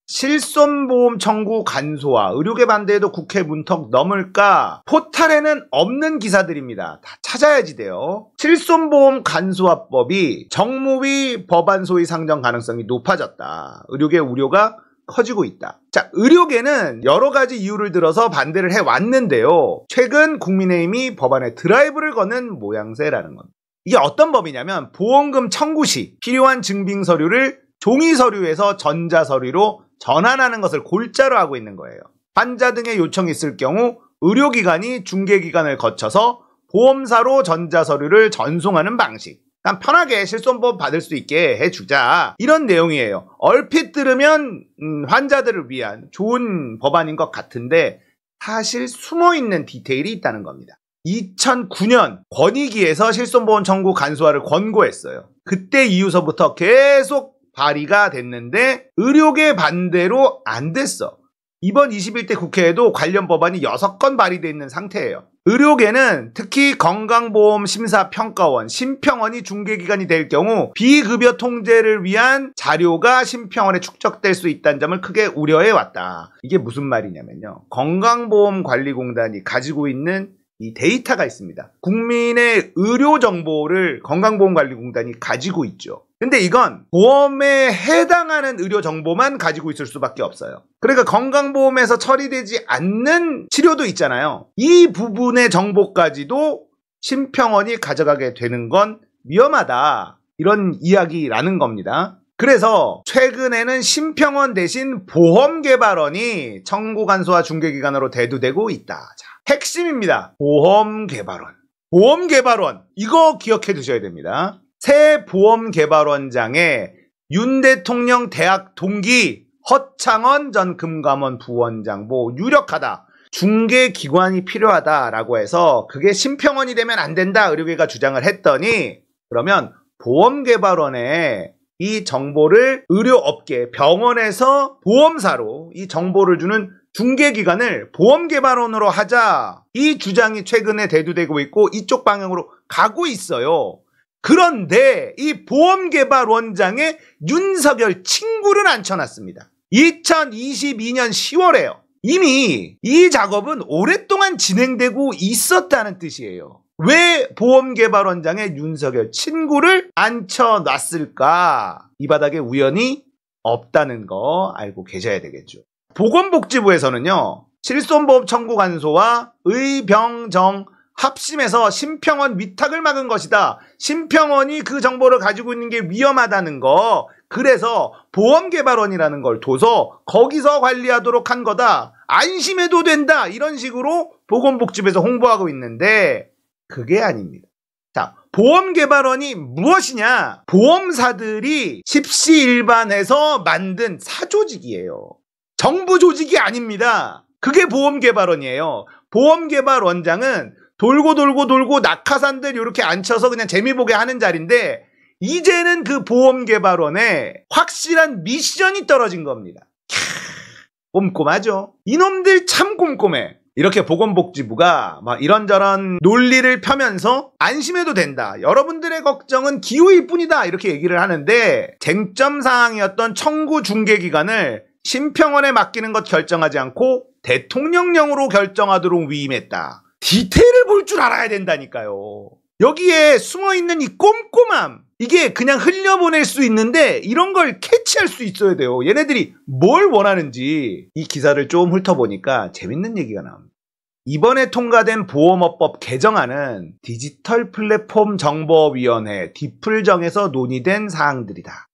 실손보험 청구 간소화, 의료계 반대에도 국회 문턱 넘을까? 포탈에는 없는 기사들입니다. 다 찾아야지 돼요. 실손보험 간소화법이 정무위 법안 소위 상정 가능성이 높아졌다. 의료계 우려가 커지고 있다. 자, 의료계는 여러 가지 이유를 들어서 반대를 해왔는데요. 최근 국민의힘이 법안에 드라이브를 거는 모양새라는 겁니다. 이게 어떤 법이냐면 보험금 청구 시 필요한 증빙 서류를 종이 서류에서 전자 서류로 전환하는 것을 골자로 하고 있는 거예요. 환자 등의 요청이 있을 경우 의료기관이 중개기관을 거쳐서 보험사로 전자 서류를 전송하는 방식. 그냥 편하게 실손보험 받을 수 있게 해주자. 이런 내용이에요. 얼핏 들으면 환자들을 위한 좋은 법안인 것 같은데 사실 숨어있는 디테일이 있다는 겁니다. 2009년 권익위에서 실손보험 청구 간소화를 권고했어요. 그때 이후서부터 계속 발의가 됐는데 의료계 반대로 안 됐어. 이번 21대 국회에도 관련 법안이 6건 발의되어 있는 상태예요. 의료계는 특히 건강보험심사평가원, 심평원이 중개기관이 될 경우 비급여 통제를 위한 자료가 심평원에 축적될 수 있다는 점을 크게 우려해왔다. 이게 무슨 말이냐면요. 건강보험관리공단이 가지고 있는 이 데이터가 있습니다. 국민의 의료 정보를 건강보험관리공단이 가지고 있죠. 근데 이건 보험에 해당하는 의료 정보만 가지고 있을 수밖에 없어요. 그러니까 건강보험에서 처리되지 않는 치료도 있잖아요. 이 부분의 정보까지도 심평원이 가져가게 되는 건 위험하다. 이런 이야기라는 겁니다. 그래서 최근에는 심평원 대신 보험개발원이 청구 간소화 중개기관으로 대두되고 있다. 자, 핵심입니다. 보험개발원. 보험개발원. 이거 기억해 두셔야 됩니다. 새 보험개발원장에 윤 대통령 대학 동기 허창원 전 금감원 부원장 유력하다. 중개기관이 필요하다라고 해서 그게 심평원이 되면 안 된다. 의료계가 주장을 했더니 그러면 보험개발원에 이 정보를 의료업계, 병원에서 보험사로 이 정보를 주는 중개기관을 보험개발원으로 하자. 이 주장이 최근에 대두되고 있고 이쪽 방향으로 가고 있어요. 그런데 이 보험개발원장에 윤석열 친구를 앉혀놨습니다. 2022년 10월에요. 이미 이 작업은 오랫동안 진행되고 있었다는 뜻이에요. 왜 보험개발원장에 윤석열 친구를 앉혀놨을까? 이 바닥에 우연이 없다는 거 알고 계셔야 되겠죠. 보건복지부에서는요. 실손보험 청구 간소와 의병정 합심해서 심평원 위탁을 막은 것이다. 심평원이 그 정보를 가지고 있는 게 위험하다는 거. 그래서 보험개발원이라는 걸 둬서 거기서 관리하도록 한 거다. 안심해도 된다. 이런 식으로 보건복지부에서 홍보하고 있는데 그게 아닙니다. 자, 보험개발원이 무엇이냐? 보험사들이 십시일반해서 만든 사조직이에요. 정부 조직이 아닙니다. 그게 보험개발원이에요. 보험개발원장은 돌고 낙하산들 이렇게 앉혀서 그냥 재미보게 하는 자리인데 이제는 그 보험개발원에 확실한 미션이 떨어진 겁니다. 꼼꼼하죠. 이놈들 참 꼼꼼해. 이렇게 보건복지부가 막 이런저런 논리를 펴면서 안심해도 된다. 여러분들의 걱정은 기호일 뿐이다. 이렇게 얘기를 하는데 쟁점 사항이었던 청구 중개기관을 심평원에 맡기는 것 결정하지 않고 대통령령으로 결정하도록 위임했다. 디테일을 볼 줄 알아야 된다니까요. 여기에 숨어있는 이 꼼꼼함. 이게 그냥 흘려보낼 수 있는데 이런 걸 캐치할 수 있어야 돼요. 얘네들이 뭘 원하는지. 이 기사를 좀 훑어보니까 재밌는 얘기가 나옵니다. 이번에 통과된 보험업법 개정안은 디지털 플랫폼 정보위원회 디플정에서 논의된 사항들이다.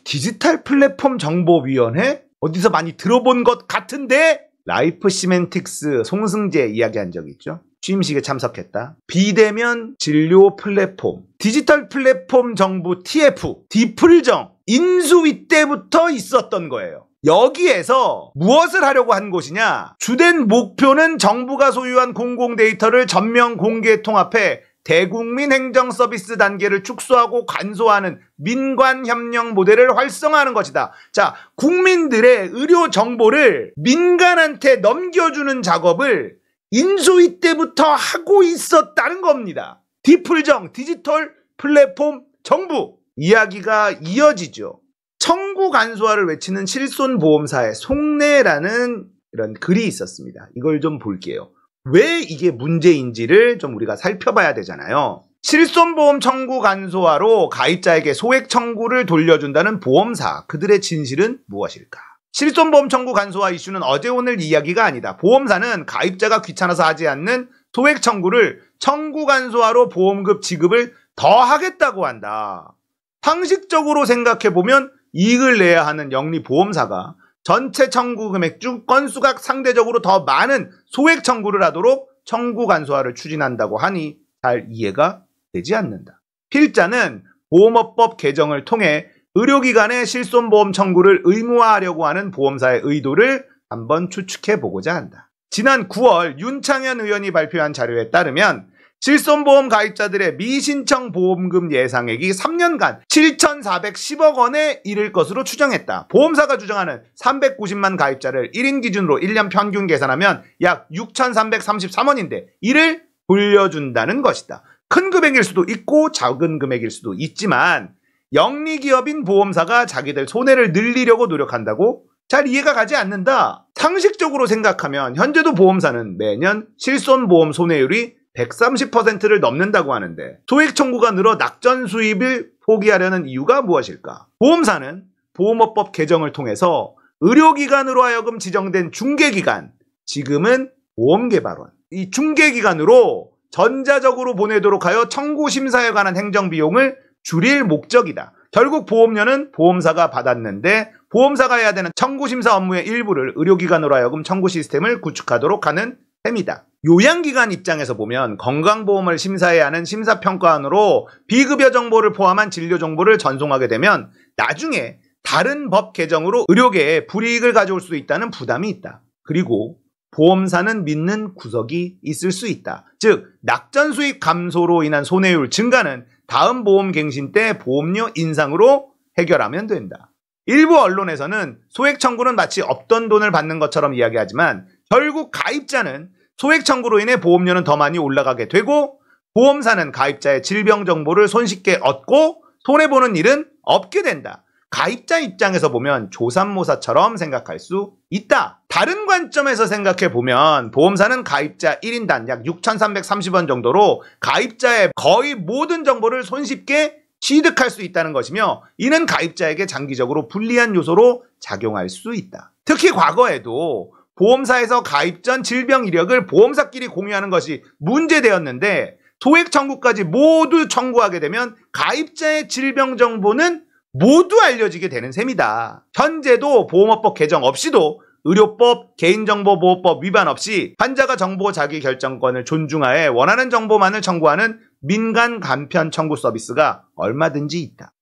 디지털 플랫폼 정보위원회? 어디서 많이 들어본 것 같은데? 라이프 시멘틱스 송승재 이야기한 적 있죠? 취임식에 참석했다. 비대면 진료 플랫폼, 디지털 플랫폼 정부 TF, 디플정, 인수위 때부터 있었던 거예요. 여기에서 무엇을 하려고 한 곳이냐? 주된 목표는 정부가 소유한 공공 데이터를 전면 공개 통합해 대국민 행정 서비스 단계를 축소하고 간소화하는 민관 협력 모델을 활성화하는 것이다. 자, 국민들의 의료 정보를 민간한테 넘겨주는 작업을 인수위 때부터 하고 있었다는 겁니다. 디플정, 디지털 플랫폼 정부 이야기가 이어지죠. 청구 청구 간소화를 외치는 실손보험사의 속내라는 이런 글이 있었습니다. 이걸 좀 볼게요. 왜 이게 문제인지를 좀 우리가 살펴봐야 되잖아요. 실손보험 청구 간소화로 가입자에게 소액 청구를 돌려준다는 보험사, 그들의 진실은 무엇일까? 실손보험 청구 간소화 이슈는 어제 오늘 이야기가 아니다. 보험사는 가입자가 귀찮아서 하지 않는 소액 청구를 청구 간소화로 보험급 지급을 더 하겠다고 한다. 상식적으로 생각해보면 이익을 내야 하는 영리보험사가 전체 청구 금액 중 건수가 상대적으로 더 많은 소액 청구를 하도록 청구 간소화를 추진한다고 하니 잘 이해가 되지 않는다. 필자는 보험업법 개정을 통해 의료기관의 실손보험 청구를 의무화하려고 하는 보험사의 의도를 한번 추측해보고자 한다. 지난 9월 윤창현 의원이 발표한 자료에 따르면 실손보험 가입자들의 미신청 보험금 예상액이 3년간 7,410억 원에 이를 것으로 추정했다. 보험사가 주장하는 390만 가입자를 1인 기준으로 1년 평균 계산하면 약 6,333원인데 이를 돌려준다는 것이다. 큰 금액일 수도 있고 작은 금액일 수도 있지만 영리기업인 보험사가 자기들 손해를 늘리려고 노력한다고? 잘 이해가 가지 않는다. 상식적으로 생각하면 현재도 보험사는 매년 실손보험 손해율이 130%를 넘는다고 하는데 소액 청구가 늘어 낙전 수입을 포기하려는 이유가 무엇일까? 보험사는 보험업법 개정을 통해서 의료기관으로 하여금 지정된 중개기관, 지금은 보험개발원, 이 중개기관으로 전자적으로 보내도록 하여 청구심사에 관한 행정비용을 줄일 목적이다. 결국 보험료는 보험사가 받았는데 보험사가 해야 되는 청구심사 업무의 일부를 의료기관으로 하여금 청구 시스템을 구축하도록 하는 셈이다. 요양기관 입장에서 보면 건강보험을 심사해야 하는 심사평가원으로 비급여 정보를 포함한 진료 정보를 전송하게 되면 나중에 다른 법 개정으로 의료계에 불이익을 가져올 수 있다는 부담이 있다. 그리고 보험사는 믿는 구석이 있을 수 있다. 즉 낙전 수익 감소로 인한 손해율 증가는 다음 보험 갱신 때 보험료 인상으로 해결하면 된다. 일부 언론에서는 소액 청구는 마치 없던 돈을 받는 것처럼 이야기하지만 결국 가입자는 소액 청구로 인해 보험료는 더 많이 올라가게 되고 보험사는 가입자의 질병 정보를 손쉽게 얻고 손해보는 일은 없게 된다. 가입자 입장에서 보면 조삼모사처럼 생각할 수 있다. 다른 관점에서 생각해보면 보험사는 가입자 1인당 약 6,330원 정도로 가입자의 거의 모든 정보를 손쉽게 취득할 수 있다는 것이며 이는 가입자에게 장기적으로 불리한 요소로 작용할 수 있다. 특히 과거에도 보험사에서 가입 전 질병 이력을 보험사끼리 공유하는 것이 문제되었는데 소액 청구까지 모두 청구하게 되면 가입자의 질병 정보는 모두 알려지게 되는 셈이다. 현재도 보험업법 개정 없이도 의료법, 개인정보보호법 위반 없이 환자가 정보 자기결정권을 존중하에 원하는 정보만을 청구하는 민간 간편 청구 서비스가 얼마든지 있다.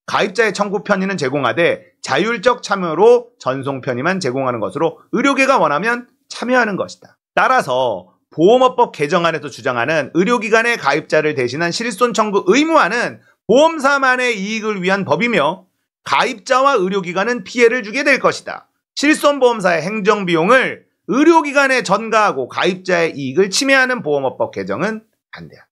가입자의 청구 편의는 제공하되 자율적 참여로 전송 편의만 제공하는 것으로 의료계가 원하면 참여하는 것이다. 따라서 보험업법 개정안에서 주장하는 의료기관의 가입자를 대신한 실손 청구 의무화는 보험사만의 이익을 위한 법이며 가입자와 의료기관은 피해를 주게 될 것이다. 실손보험사의 행정비용을 의료기관에 전가하고 가입자의 이익을 침해하는 보험업법 개정은 반대한다.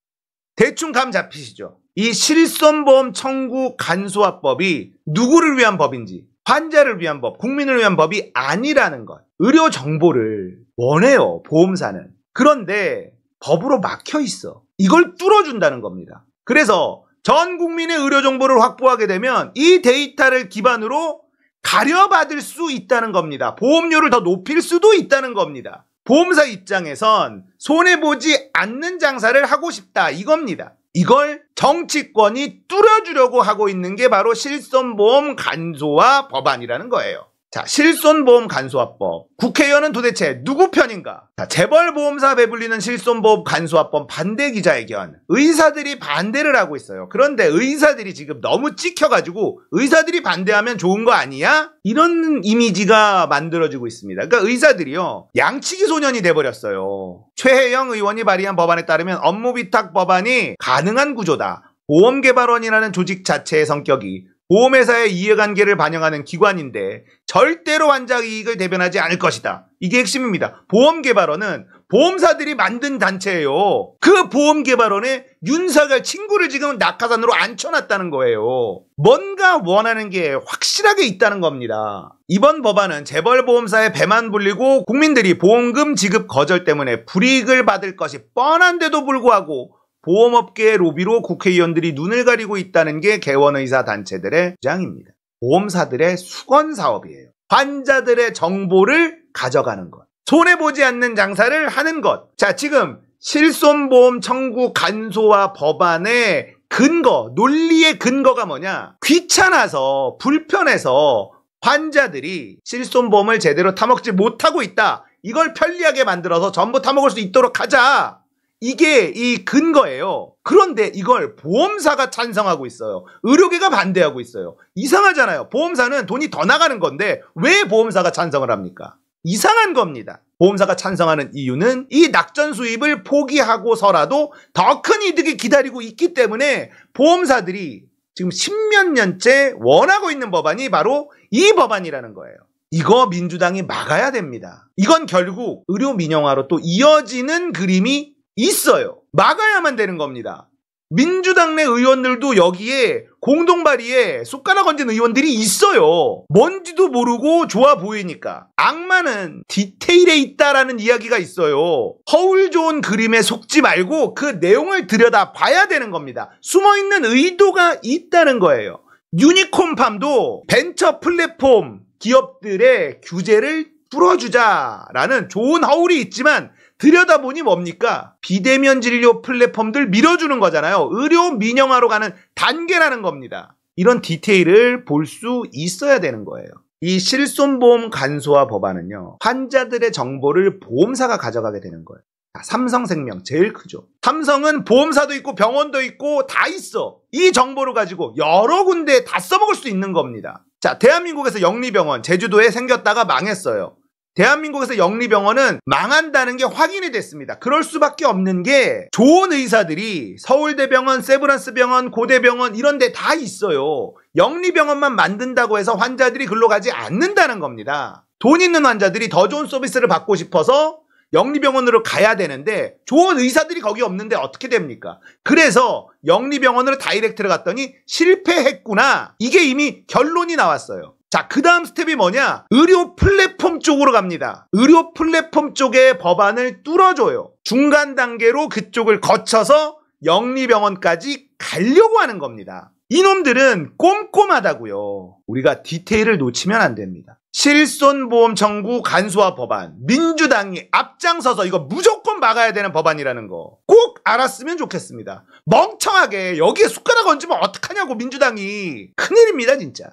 대충 감 잡히시죠? 이 실손보험 청구 간소화법이 누구를 위한 법인지 환자를 위한 법, 국민을 위한 법이 아니라는 것. 의료 정보를 원해요, 보험사는. 그런데 법으로 막혀 있어. 이걸 뚫어준다는 겁니다. 그래서 전 국민의 의료 정보를 확보하게 되면 이 데이터를 기반으로 가려받을 수 있다는 겁니다. 보험료를 더 높일 수도 있다는 겁니다. 보험사 입장에선 손해보지 않는 장사를 하고 싶다 이겁니다. 이걸 정치권이 뚫어주려고 하고 있는 게 바로 실손보험 간소화 법안이라는 거예요. 자, 실손보험 간소화법. 국회의원은 도대체 누구 편인가? 자, 재벌보험사 배불리는 실손보험 간소화법 반대 기자회견. 의사들이 반대를 하고 있어요. 그런데 의사들이 지금 너무 찍혀가지고 의사들이 반대하면 좋은 거 아니야? 이런 이미지가 만들어지고 있습니다. 그러니까 의사들이요, 양치기 소년이 돼버렸어요. 최혜영 의원이 발의한 법안에 따르면 업무위탁 법안이 가능한 구조다. 보험개발원이라는 조직 자체의 성격이 보험회사의 이해관계를 반영하는 기관인데 절대로 환자 이익을 대변하지 않을 것이다. 이게 핵심입니다. 보험개발원은 보험사들이 만든 단체예요. 그 보험개발원에 윤석열 친구를 지금 낙하산으로 앉혀놨다는 거예요. 뭔가 원하는 게 확실하게 있다는 겁니다. 이번 법안은 재벌보험사의 배만 불리고 국민들이 보험금 지급 거절 때문에 불이익을 받을 것이 뻔한데도 불구하고 보험업계의 로비로 국회의원들이 눈을 가리고 있다는 게 개원의사 단체들의 주장입니다. 보험사들의 수건사업이에요. 환자들의 정보를 가져가는 것. 손해보지 않는 장사를 하는 것. 자, 지금 실손보험 청구 간소화 법안의 근거, 논리의 근거가 뭐냐? 귀찮아서, 불편해서 환자들이 실손보험을 제대로 타먹지 못하고 있다. 이걸 편리하게 만들어서 전부 타먹을 수 있도록 하자. 이게 이 근거예요. 그런데 이걸 보험사가 찬성하고 있어요. 의료계가 반대하고 있어요. 이상하잖아요. 보험사는 돈이 더 나가는 건데 왜 보험사가 찬성을 합니까? 이상한 겁니다. 보험사가 찬성하는 이유는 이 낙전 수입을 포기하고서라도 더 큰 이득이 기다리고 있기 때문에 보험사들이 지금 10몇 년째 원하고 있는 법안이 바로 이 법안이라는 거예요. 이거 민주당이 막아야 됩니다. 이건 결국 의료 민영화로 또 이어지는 그림이 있어요. 막아야만 되는 겁니다. 민주당 내 의원들도 여기에 공동 발의에 숟가락 얹은 의원들이 있어요. 뭔지도 모르고 좋아 보이니까. 악마는 디테일에 있다라는 이야기가 있어요. 허울 좋은 그림에 속지 말고 그 내용을 들여다 봐야 되는 겁니다. 숨어있는 의도가 있다는 거예요. 유니콘팜도 벤처 플랫폼 기업들의 규제를 풀어주자라는 좋은 허울이 있지만 들여다보니 뭡니까? 비대면 진료 플랫폼들 밀어주는 거잖아요. 의료 민영화로 가는 단계라는 겁니다. 이런 디테일을 볼 수 있어야 되는 거예요. 이 실손보험 간소화 법안은요. 환자들의 정보를 보험사가 가져가게 되는 거예요. 삼성생명 제일 크죠. 삼성은 보험사도 있고 병원도 있고 다 있어. 이 정보를 가지고 여러 군데에 다 써먹을 수 있는 겁니다. 자, 대한민국에서 영리병원 제주도에 생겼다가 망했어요. 대한민국에서 영리병원은 망한다는 게 확인이 됐습니다. 그럴 수밖에 없는 게 좋은 의사들이 서울대병원, 세브란스병원, 고대병원 이런 데 다 있어요. 영리병원만 만든다고 해서 환자들이 글로 가지 않는다는 겁니다. 돈 있는 환자들이 더 좋은 서비스를 받고 싶어서 영리병원으로 가야 되는데 좋은 의사들이 거기 없는데 어떻게 됩니까? 그래서 영리병원으로 다이렉트를 갔더니 실패했구나. 이게 이미 결론이 나왔어요. 자, 그 다음 스텝이 뭐냐? 의료 플랫폼 쪽으로 갑니다. 의료 플랫폼 쪽의 법안을 뚫어줘요. 중간 단계로 그쪽을 거쳐서 영리병원까지 가려고 하는 겁니다. 이놈들은 꼼꼼하다고요. 우리가 디테일을 놓치면 안 됩니다. 실손보험 청구 간소화 법안, 민주당이 앞장서서 이거 무조건 막아야 되는 법안이라는 거 꼭 알았으면 좋겠습니다. 멍청하게 여기에 숟가락 얹으면 어떡하냐고 민주당이. 큰일입니다 진짜.